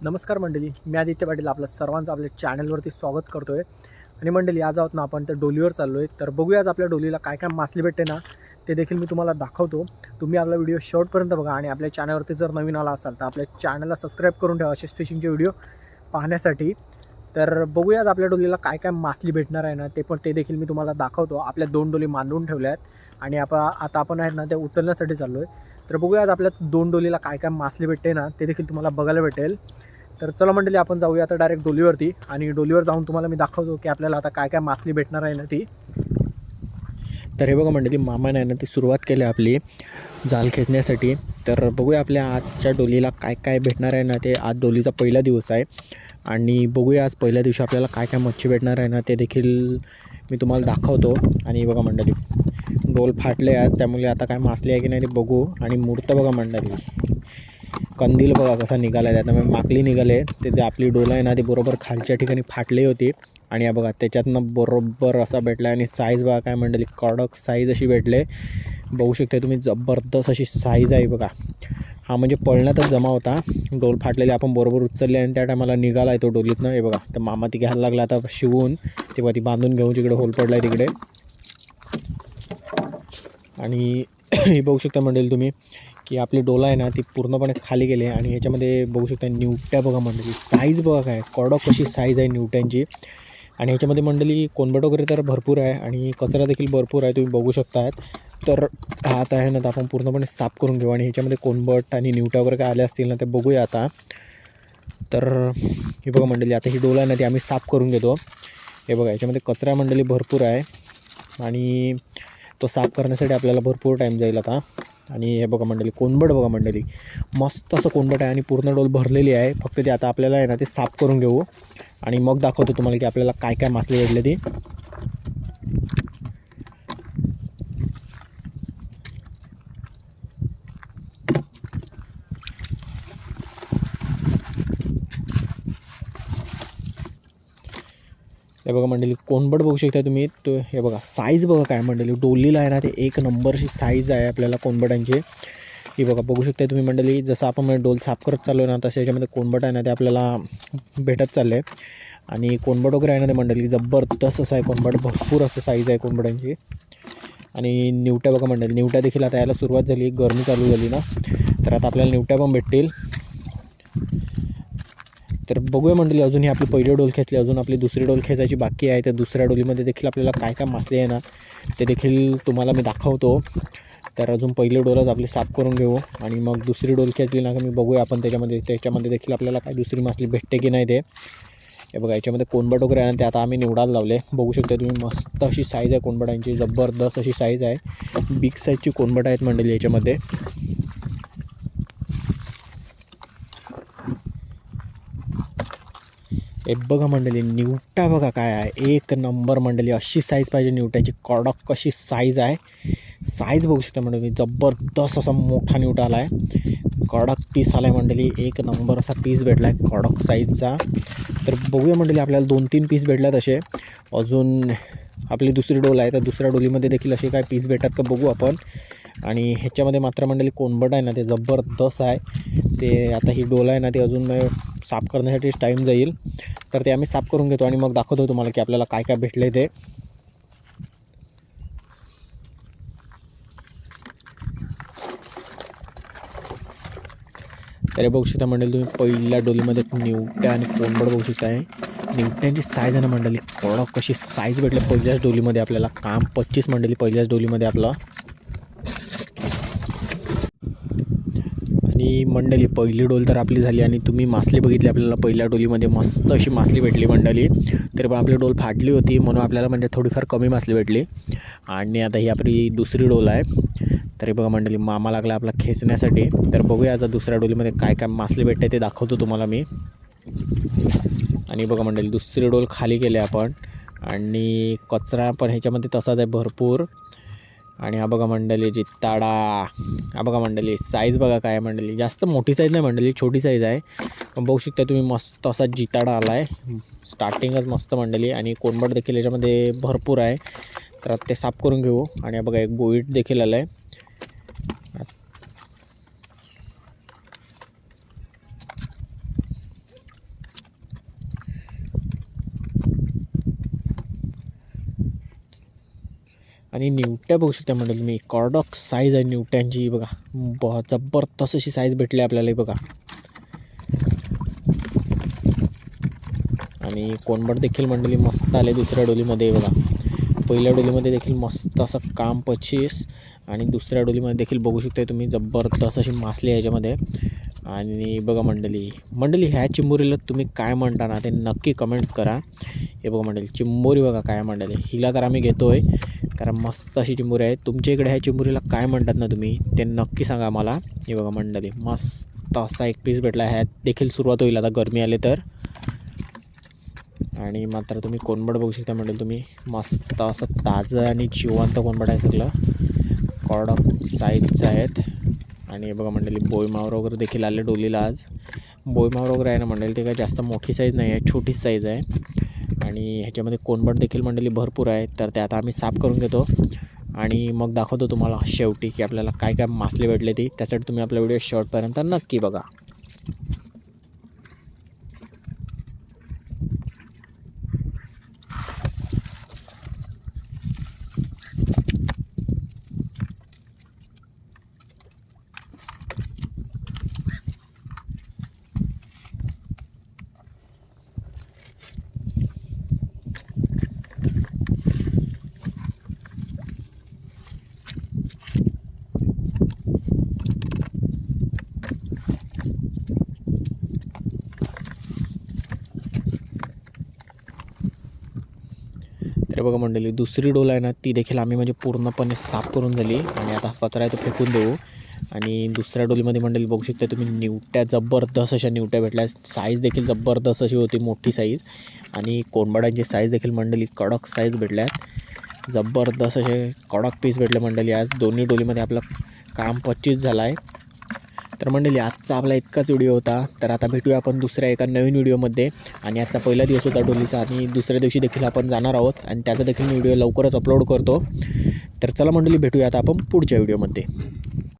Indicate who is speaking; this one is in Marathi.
Speaker 1: नमस्कार मंडळी, मी आदित्य पाटील आपलं सर्वांचं आपल्या चॅनलवरती स्वागत करतो आहे. आणि मंडळी आज आहोत ना आपण तर डोलीवर चाललो आहे. तर बघूया आज आपल्या डोलीला काय काय मासली भेटते ना ते देखील मी तुम्हाला दाखवतो. तुम्ही आपला व्हिडिओ शेवटपर्यंत बघा आणि आपल्या चॅनलवरती जर नवीन आला असाल तर आपल्या चॅनलला सबस्क्राईब करून ठेवा असेच फिशिंगचे व्हिडिओ पाहण्यासाठी. तर बघूया आज आपल्या डोलीला काय काय मासली भेटणार आहे ना ते देखील मी तुम्हाला दाखवतो. आपल्या 2 डोली बांधून ठेवल्या आहेत आणि आता आपण आहेत ना ते उचलण्यासाठी चाललो आहे. तर बघूया आज आपल्या 2 डोलीला काय काय मासली भेटते ना ते देखील तुम्हाला बघायला भेटेल. तर चला मंडळी आपण जाऊया आता डायरेक्ट डोलीवरती आणि डोलीवर जाऊन तुम्हाला मी दाखवतो की आपल्याला आता काय काय मासली भेटणार आहे ना ती. तर हे बघा मंडळी, मामाने आहे ना ती सुरुवात केली आपली जाल खेचण्यासाठी. तर बघूया आपल्या आजच्या डोलीला काय काय भेटणार आहे ना ते. आज डोलीचा पहिला दिवस आहे आणि बघूया आज पहिल्या दिवशी आपल्याला काय काय मच्छी भेटणार आहे ना ते देखील मी तुम्हाला दाखवतो. आणि बघा मंडळी, डोल फाटले आज, त्यामुळे आता काय मासली आहे की नाही ते बघू. आणि मूर्त बघा मंडळी, कंदील बघा कसा निघाला आहे, त्यामुळे माकली निघाले. ते जे आपली डोला आहे ना ती बरोबर खालच्या ठिकाणी फाटली होती आणि या बघा त्याच्यातनं बरोबर असा भेटला. आणि साईज बघा काय मंडळी, कडक साईज अशी भेटले. बघू शकता तुम्ही, जबरदस्त अशी साईज आहे बघा. हा म्हणजे पळण्यातच जमा होता, डोल फाटलेले आपण बरोबर उचलले आणि त्या टायमाला निघाला आहे तो डोलीतनं. हे बघा तर मामा ती घ्यायला लागला आता शिवून, तेव्हा ती बांधून घेऊन जिकडे होल पडला आहे तिकडे. आणि हे बघू शकता मंडळी तुम्ही की आपली डोला आहे ना ती पूर्णपणे खाली गेली आहे. आणि ह्याच्यामध्ये बघू शकता निवट्या बघा मंडळी, साईज बघा काय कडक कशी साईज आहे निवट्यांची. आणि ह्याच्यामध्ये मंडळी कोणबट वगैरे तर भरपूर आहे आणि कचरा देखील भरपूर आहे, तुम्ही बघू शकतायत. तर आता आहे ना तर आपण पूर्णपणे साफ करून घेऊ आणि ह्याच्यामध्ये कोणबट आणि निवट्या वगैरे काय आल्या असतील ना ते बघूया आता. तर हे बघा मंडळी, आता ही डोला आहे ना ती आम्ही साफ करून घेतो. हे बघा याच्यामध्ये कचरा मंडळी भरपूर आहे आणि तो साफ करण्यासाठी आपल्याला भरपूर टाईम जाईल आता. आणि हे बघा मंडळी, कोणबट बघा मंडळी, मस्त असं कोणबट आहे आणि पूर्ण डोल भरलेली आहे. फक्त ते आता आपल्याला आहे ना ते साफ करून घेऊ आणि मग दाखवतो तुम्हाला की आपल्याला काय काय मासले भेटले ती. हे बघा मंडळी, कोणबट बघू शकता तुम्ही. तो हे बघा साईज बघा काय मंडळी, डोलीला आहे ना ते एक नंबरची साईज आहे आपल्याला कोणबटांची. ही बघा बघू शकता तुम्ही मंडळी, जसं आपण डोल साफ करत चाललो ना तसे याच्यामध्ये कोणबट आहे ना ते आपल्याला भेटत चालले. आणि कोणबट वगैरे आहे ना ते मंडळी जबरदस्त असं आहे कोणबट, भरपूर असं साईज आहे कोणबटांची. आणि निवट्या बघा मंडळी, निवट्या देखील आता यायला सुरुवात झाली, गरमी चालू झाली ना, तर आता आपल्याला निवट्या पण भेटतील. तर बघूया मंडळी, अजून ही आपली पहिली डोल खेचली, अजून आपली दुसरी डोल खेचायची बाकी आहे. तर दुसऱ्या डोलीमध्ये देखील आपल्याला काय काय मासले आहे ना ते देखील तुम्हाला मी दाखवतो. तर अजून पहिली डोलच आपली साफ करून घेऊ आणि मग दुसरी डोल खेचली ना का मी बघूया आपण त्याच्यामध्ये देखील आपल्याला काय दुसरी मासली भेटते की नाही ते. हे बघा याच्यामध्ये कोणबट वगैरे आहे ना ते आता आम्ही निवडायला लावले. बघू शकता तुम्ही, मस्त अशी साईज आहे कोणबटांची, जबरदस्त अशी साईज आहे. बिग साईजची कोणबट आहेत मंडळी याच्यामध्ये. हे बघा मंडळी, निवटा बघा काय आहे, एक नंबर मंडळी, अशी साईज पाहिजे निवट्याची, कडक कशी साईज आहे. साईज बघू शकता मंडळी, जबरदस्त असा मोठा निवटा आला आहे, कडक पीस आला आहे मंडळी, एक नंबर असा पीस भेटला आहे कडक साईजचा. तर बघूया मंडळी, आपल्याला 2-3 पीस भेटल्यात असे. अजून आपली दुसरी डोल आहे, तर दुसऱ्या डोलीमध्ये देखील असे काय पीस भेटतात का बघू आपण. आणि ह्याच्यामध्ये मात्र मंडळी कोणबट आहे ना ते जबरदस्त आहे. ते आता ही डोल आहे ना ते अजून साफ करण्यासाठी टाईम जाईल, तर ते आम्ही साफ करून घेतो आणि मग दाखवतो तुम्हाला की आपल्याला काय काय भेटले ते. तर बघू शकता मंडळी तुम्ही, पहिल्या डोलीमध्ये निवट्या आणि कोणबट बघू शकता आहे. निवट्यांची साईज आहे ना मंडळी, कडक कशी साईज भेटली पहिल्याच डोलीमध्ये आपल्याला. काम 25 मंडळी पहिल्याच डोलीमध्ये आपलं. आणि मंडळी पहिली डोल तर आपली झाली आणि तुम्ही मासली बघितली आपल्याला पहिल्या डोलीमध्ये, मस्त अशी मासली भेटली मंडळी. तरी पण आपली डोल फाटली होती म्हणून आपल्याला म्हणजे थोडीफार कमी मासली भेटली. आणि आता ही आपली दुसरी डोल आहे. तरी बघा मंडळी, मामा लागला आपला खेचण्यासाठी. तर बघूया आता दुसऱ्या डोलीमध्ये काय काय मासली भेटते ते दाखवतो तुम्हाला मी. आणि बघा मंडळी, दुसरी डोल खाली केली आपण आणि कचरा पण ह्याच्यामध्ये तसाच आहे भरपूर. आणि हा बघा मंडळी जित्ताडा, हा बघा मंडळी साईज बघा काय मंडळी, जास्त मोठी साईज नाही मंडळी, छोटी साईज आहे. पण बघू शकता तुम्ही, मस्त असा जिताडा आला आहे, स्टार्टिंगच मस्त मंडळी. आणि कोणबट देखील याच्यामध्ये भरपूर आहे, तर ते साफ करून घेऊ. आणि बघा एक बोईट देखील आला आहे. आणि निवट्या बघू शकता मंडळी मी, कडक साईज आहे निवट्यांची बघा, जबरदस्त अशी साईज भेटली आपल्याला बघा. आणि कोंबड देखील मंडळी मस्त आले दुसऱ्या डोलीमध्ये बघा. पहिल्या डोलीमध्ये देखील मस्त असं काम 25 आणि दुसऱ्या डोलीमध्ये देखील बघू शकता तुम्ही जबरदस्त अशी मासली ह्याच्यामध्ये. आणि बघा मंडळी ह्या चिंबोरीला तुम्ही काय म्हणता ना ते नक्की कमेंट्स करा. हे बघा मंडळी चिंबोरी बघा काय मंडळी, हिला तर आम्ही घेतो आहे कारण मस्त अशी चिंबोरी आहे. तुमच्या इकडे ह्या चिंबोरीला काय म्हणतात ना तुम्ही ते नक्की सांगा मला. हे बघा मंडळी मस्त असा एक पीस भेटला, ह्यात देखील सुरुवात होईल आता गरमी आले तर. आणि मात्र तुम्ही कोंबड बघू शकता मंडळी तुम्ही, मस्त असं ताजं आणि जिवंत कोंबड आहे, सगळं कडक साईजचं आहेत. आणि बघा मंडळी बोईमावर वगैरे देखील आले डोलीला आज. बोईमावर वगैरे आहे ना मंडळी ते काय जास्त मोठी साईज नाही आहे, छोटी साईज आहे. आणि ह्याच्यामध्ये कोंबड देखील मंडळी भरपूर आहे. तर ते आता आम्ही साफ करून घेतो आणि मग दाखवतो तुम्हाला शेवटी की आपल्याला काय काय मासले भेटले ती. त्यासाठी तुम्ही आपला व्हिडिओ शेवटपर्यंत नक्की बघा. तर बघा मंडळी दुसरी डोल आहे ना ती देखील आम्ही म्हणजे पूर्णपणे साफ करून झाली आणि आता कचरा आहे तो फेकून देऊ. आणि दुसऱ्या डोलीमध्ये मंडळी बघू शकता तुम्ही निवट्या जबरदस्त अशा निवट्या भेटल्या. साईज देखील जबरदस्त अशी होती, मोठी साईज. आणि कोंबडांची साईज देखील मंडळी कडक साईज भेटल्यात. जबरदस्त असे कडक पीस भेटले मंडळी आज. दोन्ही डोलीमध्ये आपलं काम 25 झालं आहे. तर मंडळी आजचा आपला इतकाच व्हिडिओ होता. तर आता भेटूया आपण दुसऱ्या एका नवीन व्हिडिओमध्ये. आणि आजचा पहिला दिवस होता डोलीचा आणि दुसऱ्या दिवशी देखील आपण जाणार आहोत आणि त्याचा देखील मी व्हिडिओ लवकरच अपलोड करतो. तर चला मंडळी भेटूया आता आपण पुढच्या व्हिडिओमध्ये.